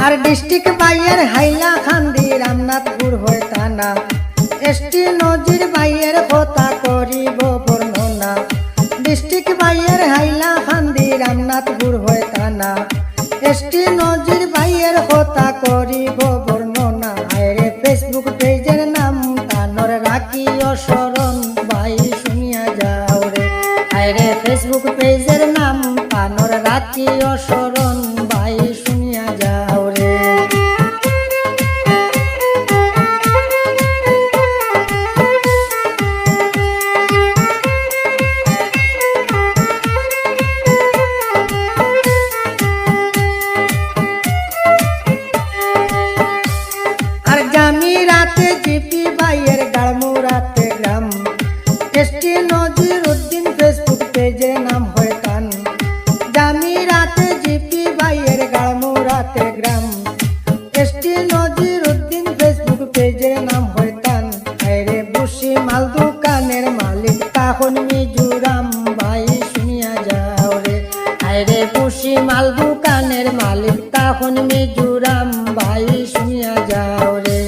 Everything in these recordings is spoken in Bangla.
আর ডিস্ট্রিক্ট বাইয়ের হাইলাকান্দি রামনাথপুর হয়ে থানা এসটি নজির বাইয়ের কথা করিব বর্ণনা ডিস্ট্রিক্ট বাইয়ের হাইলাকান্দি রামনাথপুর হয়ে থানা এসটি নজির বাইয়ের কথা করিব বর্ণনা আরে ফেসবুক পেজের নাম তানর রাখিও স্মরণ ভাই শুনিয়া যাও রে আরে ফেসবুক পেজের নাম তানর রাখিও স্মরণ ভাই শুনিয়া যাও রে। আর জামি রাতে জিপি ভাইয়ের গাড়মুরাতে গ্রাম এসটি নজির উদ্দিন ফেসবুক পেজে নাম হয়ে টান জামি রাতে জিপি ভাইয়ের গাড়মুরাতে গ্রাম এসটি নজির উদ্দিন ফেসবুক পেজে নাম হয়ে টান আরে বুসি মাল দোকানের মালিক তখন মিজোরাম ভাই শুনিয়া যাও রে আরে বুসি মাল দোকানের মালিক তখন মিজোরাম ভাই শুনিয়া যাও রে।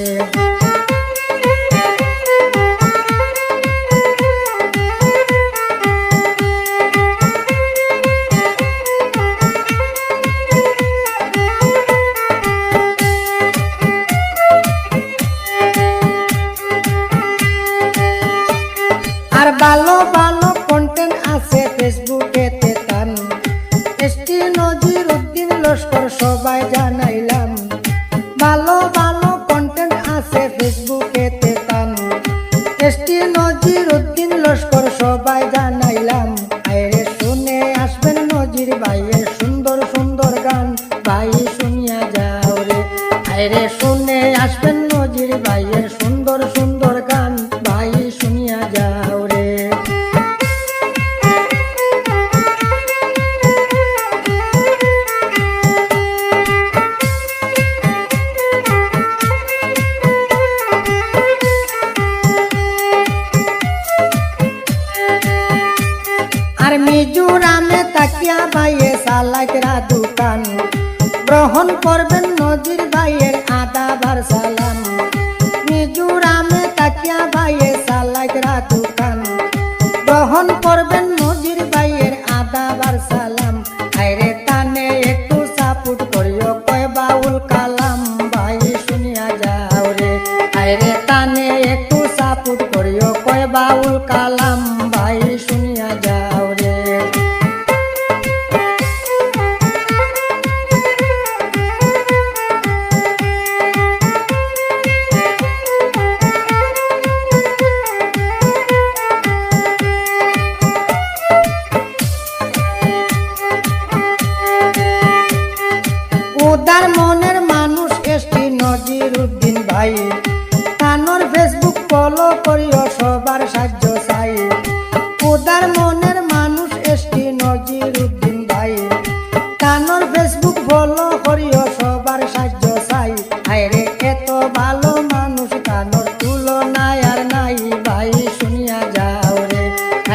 আর ভালো ভালো কন্টেন্ট আছে ফেসবুকেতে টান এসটি নজির উদ্দিন লস্কর সবাই জানাইলাম ভালো ভালো কন্টেন্ট আছে ফেসবুকেতে টান এসটি নজির উদ্দিন লস্কর সবাই জানাইলাম আরে শুনে আসবেন নজির ভাইয়ের সুন্দর সুন্দর গান ভাই শুনিয়া যাও রে আরে শুনে আসবেন নজির ভাইয়ের সুন্দর সুন্দর গান ভাই শুনিয়া যাও রে। আর মিজোরামে তাকিয়া ভাইয়ে সালাইকরা দোকান গ্রহণ করবেন নজির ভাইয়ের আদাবার সালাম মিজোরামে তাকিয়া ভাইয়ে সালাইকরা দোকান গ্রহণ করবেন নজির ভাইয়ের আদাবার সালাম আরে টানে একটু সাপোর্ট করিও কয় বাউল কালাম ভাই শুনিয়া যাও রে আরে টানে একটু সাপোর্ট করিও কয় বাউল কালাম ভাই শুনিয়া যাও রে। উদার মনের মানুষ এসটি নজির উদ্দিন ভাই তানর ফেসবুক ফলো করিও সবার সাহায্য চাই উদার মনের মানুষ এসটি নজির উদ্দিন ভাই তানর ফেসবুক ফলো করিও সবার সাহায্য চাই আরে এত ভালো মানুষ তানর তুলনায় আর নাই ভাই শুনিয়া যাও রে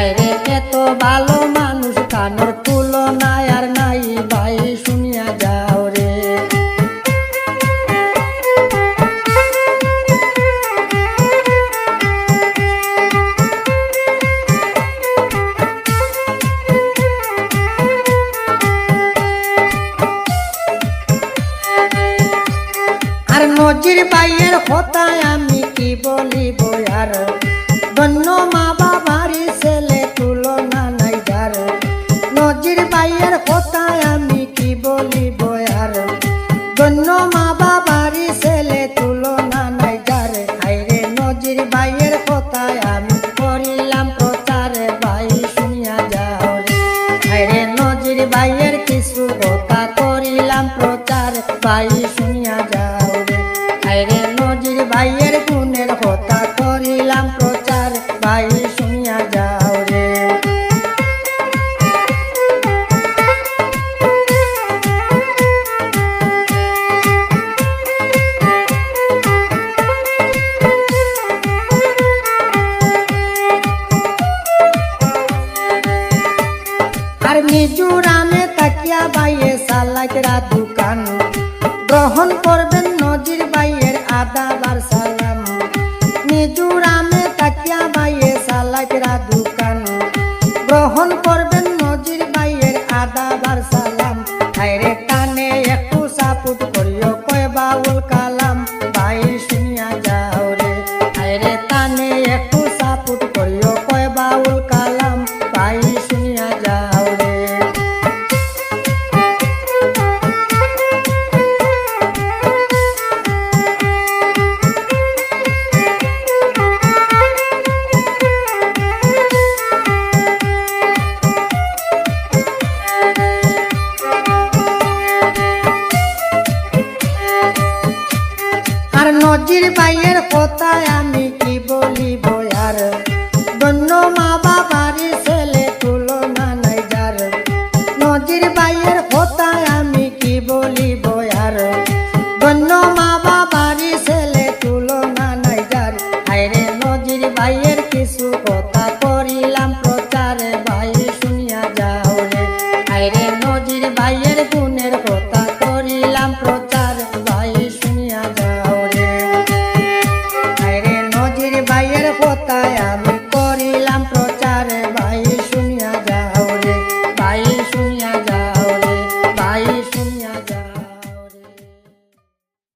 আরে এত ভালো মানুষ তানর তুলনায় আর নাই ভাই শুনিয়া যাও রে। আর নজির ভাইয়ের কথায় আমি কি বলিব আর ধন্য মা বাবারই ছেলে তুলনা নাই যার নজির ভাইয়ের কথায় আমি কি বলিব আর ধন্য মা বাবারই ছেলে তুলনা নাই যার আইরে নজির ভাইয়ের কথায় আমি করিলাম প্রচার ভাই শুনিয়া যাও রে আইরে নজির ভাইয়ের কিছু কথা করিলাম প্রচার ভাই শুনিয়া যাও রে আইরে নজির ভাইয়ের গুণের কথা করিলাম প্রচার ভাই শুনিয়া যাও রে। আর মিজোরামে তাকিয়া বাইয়ে সালাইকরা দোকান গ্রহণ করবেন নজির বাইয়ের আদাবার সালাম মিজোরামে তাকিয়া বাইয়ে সালাকেরা দোকান গ্রহণ করবেন নজির বাইয়ের আদাবার সালাম হায়রে কানে একটু সাপুট করিও কয় বাউল কালাম ভাই শুনিয়া যাও রে হায়রে কানে একটু সাপুট করিও কয় বাউল কালাম ভাই শুনিয়া যাও রে। আর নজির বাইয়ের কথায় আমি কি বলিব আর ধন্য মা বাবার ছেলে তুলনা নাই যার নজির বাইয়ের কথা